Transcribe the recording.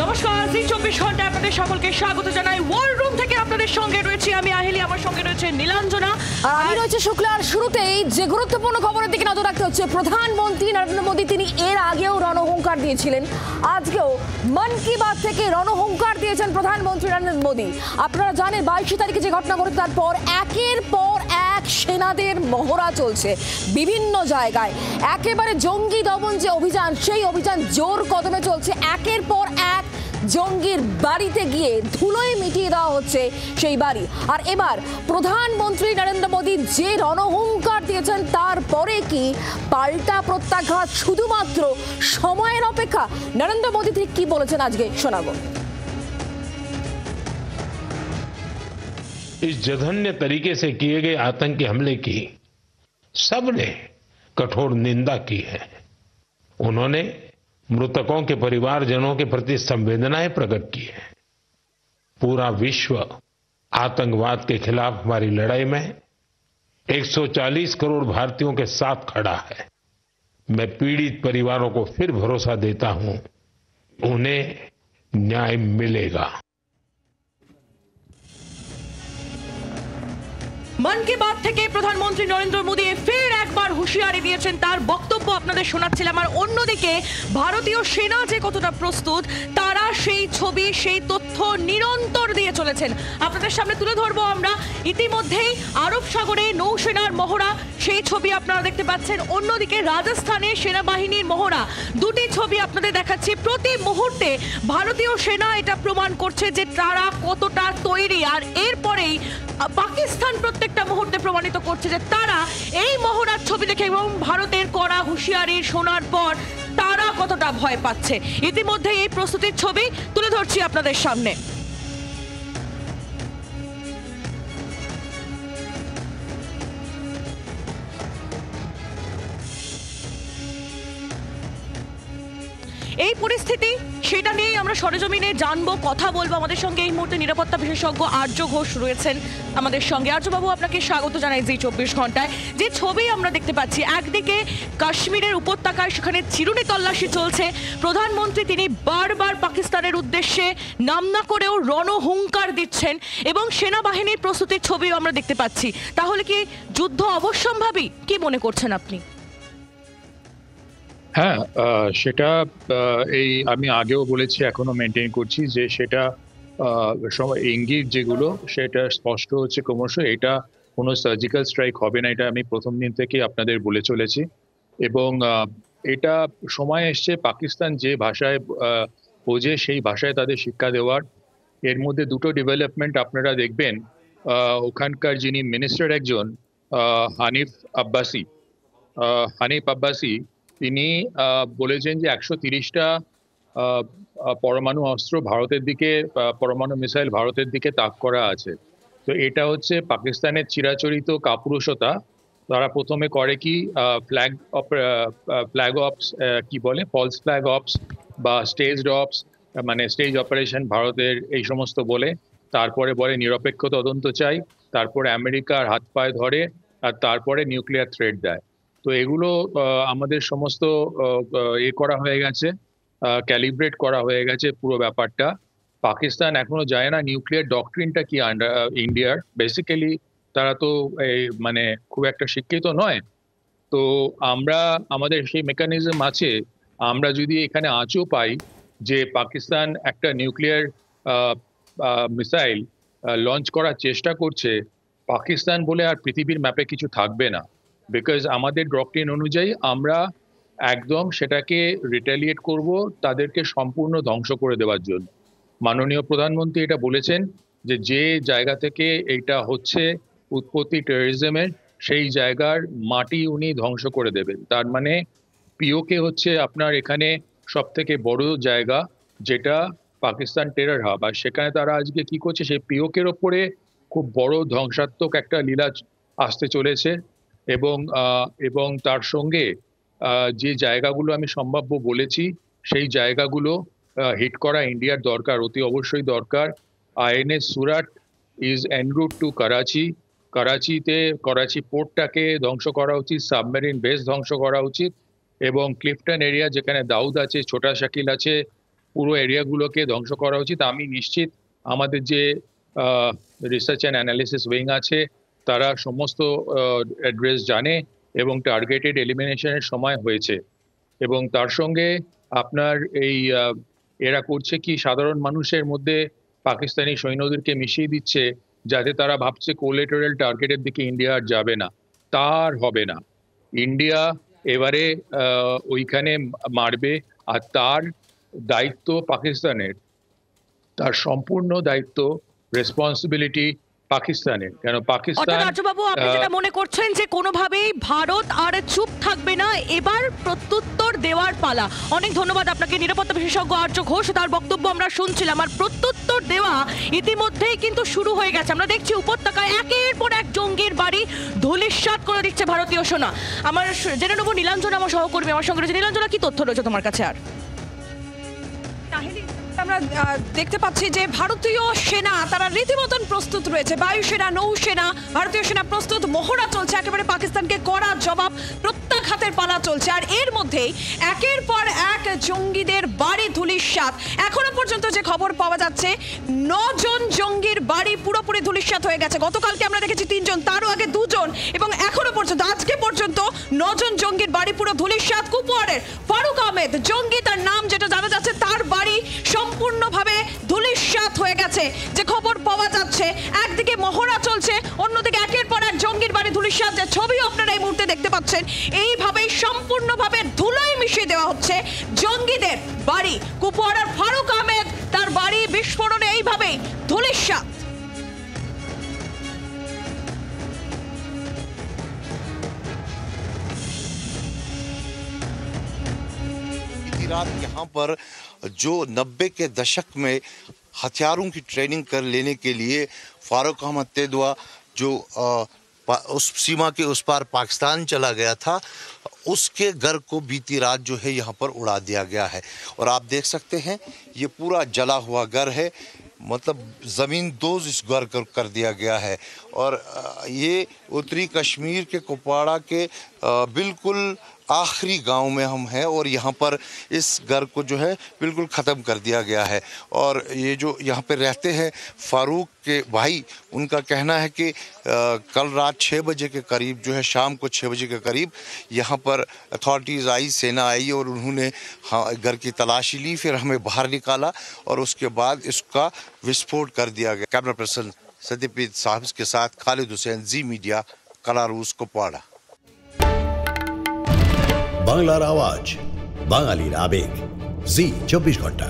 নমস্কার, জি 24 ঘন্টায় আপনাদের সকলকে স্বাগত জানাই। ওয়ার রুম থেকে আপনাদের সঙ্গে রয়েছে আমি আহেলি, আমার সঙ্গে রয়েছে নীলাঞ্জনা, আমি রয়েছে শুক্লার। শুরুতেই যে গুরুত্বপূর্ণ খবরের দিকে নজর রাখতে হচ্ছে, প্রধানমন্ত্রী নরেন্দ্র মোদী তিনি এর আগেও রণহুঙ্কার দিয়েছিলেন, আজকেও মন কি বাত থেকে রণহুঙ্কার দিয়েছেন প্রধানমন্ত্রী নরেন্দ্র মোদী। আপনারা জানেন 22 তারিখে যে ঘটনা ঘটেছে তারপর একের পর এক সেনাদের মহড়া চলছে বিভিন্ন জায়গায়। একেবারে জঙ্গি দমন যে অভিযান, সেই অভিযান জোর কদমে চলছে। একের পর এক জঙ্গির বাড়িতে গিয়ে ধুলোয় মিটিয়ে দেওয়া হচ্ছে সেই বাড়ি। আর এবার প্রধানমন্ত্রী নরেন্দ্র মোদী যে রণহুঙ্কার দিয়েছেন, তারপরে কি পাল্টা প্রত্যাঘাত শুধুমাত্র সময়ের অপেক্ষা? নরেন্দ্র মোদী ঠিক কি বলেছেন আজকে শোনাবো। इस जघन्य तरीके से किए गए आतंकी हमले की सबने कठोर निंदा की है। उन्होंने मृतकों के परिवारजनों के प्रति संवेदनाएं प्रकट की है। पूरा विश्व आतंकवाद के खिलाफ हमारी लड़ाई में 140 करोड़ भारतीयों के साथ खड़ा है। मैं पीड़ित परिवारों को फिर भरोसा देता हूं, उन्हें न्याय मिलेगा। মন কি বাত থেকে প্রধানমন্ত্রী নরেন্দ্র মোদী ফের একবার হুঁশিয়ারি দিয়েছেন, তার বক্তব্য আপনাদের শোনাচ্ছিলাম। আর অন্যদিকে ভারতীয় সেনা যে কতটা প্রস্তুত, তারা সেই ছবি, সেই তথ্য নিরন্তর দিয়ে চলেছেন। আপনাদের সামনে তুলে ধরবো আমরা। ইতিমধ্যেই আরব সাগরে নৌসেনার মহড়া, সেই ছবি আপনারা দেখতে পাচ্ছেন। অন্যদিকে রাজস্থানে সেনাবাহিনীর মহড়া, দুটি ছবি আপনাদের দেখাচ্ছি। প্রতি মুহূর্তে ভারতীয় সেনা এটা প্রমাণ করছে যে তারা কতটা তৈরি। আর এরপরেই পাকিস্তান প্রত্যেকটা মুহূর্তে প্রমাণিত করছে যে তারা এই মহড়ার ছবি দেখে এবং ভারতের কড়া হুঁশিয়ারি শোনার পর তারা কতটা ভয় পাচ্ছে। ইতিমধ্যে এই প্রস্তুতির ছবি তুলে ধরছি আপনাদের সামনে। এই পরিস্থিতি, সেটা নিয়েই আমরা সরেজমিনে জানবো, কথা বলবো। আমাদের সঙ্গে এই মুহূর্তে নিরাপত্তা বিশেষজ্ঞ আর্য ঘোষ রয়েছেন আমাদের সঙ্গে। আর্যবাবু, আপনাকে স্বাগত জানাই জি 24 ঘন্টায়। যে ছবি আমরা দেখতে পাচ্ছি, একদিকে কাশ্মীরের উপত্যকায় সেখানে চিরুনি তল্লাশি চলছে। প্রধানমন্ত্রী তিনি বারবার পাকিস্তানের উদ্দেশ্যে নাম না করেও রণহুঙ্কার দিচ্ছেন এবং সেনাবাহিনীর প্রস্তুতির ছবিও আমরা দেখতে পাচ্ছি। তাহলে কি যুদ্ধ অবশ্যম্ভাবী? কি মনে করছেন আপনি? হ্যাঁ, সেটা এই আমি আগেও বলেছি, এখনো মেনটেন করছি যে সেটা ইঙ্গিত যেগুলো সেটা স্পষ্ট হচ্ছে ক্রমশ। এটা কোনো সার্জিক্যাল স্ট্রাইক হবে না, এটা আমি প্রথম দিন থেকে আপনাদের বলে চলেছি। এবং এটা সময় এসছে পাকিস্তান যে ভাষায় বোঝে সেই ভাষায় তাদের শিক্ষা দেওয়ার। এর মধ্যে দুটো ডেভেলপমেন্ট আপনারা দেখবেন। ওখানকার যিনি মিনিস্টার একজন হানিফ আব্বাসি তিনি বলেছেন যে 130টা পরমাণু অস্ত্র ভারতের দিকে, পরমাণু মিসাইল ভারতের দিকে তাক করা আছে। তো এটা হচ্ছে পাকিস্তানের চিরাচরিত কাপুরুষতা। তারা প্রথমে করে কি, ফ্ল্যাগ অপস, কি বলে, ফলস ফ্ল্যাগ অপস বা স্টেজড অপস, মানে স্টেজ অপারেশন ভারতের, এই সমস্ত বলে। তারপরে বলে নিরপেক্ষ তদন্ত চাই, তারপরে আমেরিকার হাত পায়ে ধরে, আর তারপরে নিউক্লিয়ার থ্রেট দেয়। তো এগুলো আমাদের সমস্ত করা হয়ে গেছে, ক্যালিব্রেট করা হয়ে গেছে পুরো ব্যাপারটা। পাকিস্তান এখনো যায় না নিউক্লিয়ার ডক্ট্রিনটা কি ইন্ডিয়ার। বেসিক্যালি তারা তো মানে খুব একটা শিক্ষিত নয়। তো আমরা, আমাদের সেই মেকানিজম আছে। আমরা যদি এখানে আঁচও পাই যে পাকিস্তান একটা নিউক্লিয়ার মিসাইল লঞ্চ করার চেষ্টা করছে, পাকিস্তান বলে আর পৃথিবীর ম্যাপে কিছু থাকবে না। বিকজ আমাদের ডক্ট্রিন অনুযায়ী আমরা একদম সেটাকে রিটেলিয়েট করব, তাদেরকে সম্পূর্ণ ধ্বংস করে দেওয়ার জন্য। মাননীয় প্রধানমন্ত্রী এটা বলেছেন যে যে জায়গা থেকে এইটা হচ্ছে উৎপত্তি টেররিজমের, সেই জায়গার মাটি উনি ধ্বংস করে দেবেন। তার মানে পিওকে হচ্ছে আপনার এখানে সব থেকে বড় জায়গা, যেটা পাকিস্তান টেরর হাব। আর সেখানে তারা আজকে কি করছে, সেই পিওকের ওপরে খুব বড় ধ্বংসাত্মক একটা লীলা আসতে চলেছে। এবং তার সঙ্গে যে জায়গাগুলো আমি সম্ভাব্য বলেছি, সেই জায়গাগুলো হিট করা ইন্ডিয়ার দরকার, অতি অবশ্যই দরকার। INS Surat is en route to Karachi. Karachi পোর্টটাকে ধ্বংস করা উচিত, সাবমেরিন বেস ধ্বংস করা উচিত। এবং ক্লিফটন এরিয়া, যেখানে দাউদ আছে, ছোটা শাকিল আছে, পুরো এরিয়াগুলোকে ধ্বংস করা উচিত। আমি নিশ্চিত আমাদের যে রিসার্চ অ্যান্ড অ্যানালিসিস উইং আছে তারা সমস্ত অ্যাড্রেস জানে এবং টার্গেটেড এলিমিনেশনের সময় হয়েছে। এবং তার সঙ্গে আপনার এই এরা করছে কি, সাধারণ মানুষের মধ্যে পাকিস্তানি সৈন্যদেরকে মিশিয়ে দিচ্ছে যাতে তারা ভাবছে কোলেটারাল টার্গেটের দিকে ইন্ডিয়া আর যাবে না। তার হবে না, ইন্ডিয়া এবারে ওইখানে মারবে। আর তার দায়িত্ব পাকিস্তানের, তার সম্পূর্ণ দায়িত্ব, রেসপন্সিবিলিটি পাকিস্তানের। কেন পাকিস্তান, রাজ্যবাবু আপনি যেটা মনে করছেন যে কোনোভাবেই ভারত আর চুপ থাকবে না, এবার প্রত্যুত্তর দেওয়ার পালা। অনেক ধন্যবাদ আপনাকে নিরাপত্তা বিশেষজ্ঞ আর্য ঘোষ, তার বক্তব্য আমরা শুনছিলাম। আর প্রত্যুত্তর দেওয়া ইতিমধ্যেই কিন্তু শুরু হয়ে গেছে। আমরা দেখছি উপত্যকায় একের পর এক জঙ্গির বাড়ি ধূলিসাৎ করে দিচ্ছে ভারতীয় সেনা। আমার জেনে নেবো নীলাঞ্জনা আমার সহকর্মী আমার সঙ্গে রয়েছে। নীলাঞ্জনা, কি তথ্য রয়েছে তোমার কাছে? আর আমরা দেখতে পাচ্ছি যে ভারতীয় সেনা তারা রীতিমতন প্রস্তুত রয়েছে, বায়ুসেনা, নৌসেনা, ভারতীয় সেনা প্রস্তুত, মহড়া চলছে, একেবারে পাকিস্তানকে কড়া জবাব প্রত্যাঘাতের পালা চলছে। আর এর মধ্যেই একের পর এক জঙ্গিদের বাড়ি ধূলিসাৎ। এখনো পর্যন্ত যে খবর পাওয়া যাচ্ছে 9 জন জঙ্গির বাড়ি পুরোপুরি ধূলিসাৎ হয়ে গেছে। গতকালকে আমরা দেখেছি 3 জন, তারও আগে 2 জন, এবং এখনো পর্যন্ত আজকে পর্যন্ত 9 জন জঙ্গির বাড়ি পুরো ধূলিসাৎ। কুপওয়াড়ের ফারুক আহমেদ জঙ্গি, তার নাম যেটা জানা যাচ্ছে, তার বাড়ি সম্পূর্ণভাবে ধূলিসাৎ হয়ে গেছে যে খবর পাওয়া যাচ্ছে। একদিকে মহড়া চলছে, অন্যদিকে একের পর এক জঙ্গির বাড়ি ধূলিসাৎ, যে ছবি আপনারা এই মুহূর্তে দেখতে পাচ্ছেন। এইভাবেই সম্পূর্ণভাবে ধুলোয় মিশিয়ে দেওয়া হচ্ছে জঙ্গিদের বাড়ি। কুপওয়াড়ার ফারুক আহমেদ, তার বাড়ি বিস্ফোরণে এইভাবেই ধূলিসাৎ। रात यहाँ पर जो 90 के दशक में हथियारों की ट्रेनिंग कर लेने के लिए फारूक अहमद तेदवा जो उस सीमा के उस पार पाकिस्तान चला गया था, उसके घर को बीती रात जो है यहाँ पर उड़ा दिया गया है। और आप देख सकते हैं ये पूरा जला हुआ घर है, मतलब ज़मीन दोज इस घर कर दिया गया है। और ये उत्तरी कश्मीर के कुपवाड़ा के बिल्कुल आखिरी गांव में हम हैं और यहाँ पर इस घर को जो है बिल्कुल ख़त्म कर दिया गया है। और ये जो यहाँ पे रहते हैं फारूक के भाई, उनका कहना है कि कल रात 6 बजे के करीब जो है, शाम को 6 बजे के करीब यहाँ पर अथॉरिटीज़ आई, सेना आई और उन्होंने घर की तलाशी ली, फिर हमें बाहर निकाला और उसके बाद इसका विस्फोट कर दिया गया। कैमरा पर्सन सत्यप्रीत साहब के साथ खालिद हुसैन, जी मीडिया, कलारूस, कुपवाड़ा। বাংলার আওয়াজ, বাঙালির আবেগ, জি 24 ঘন্টা।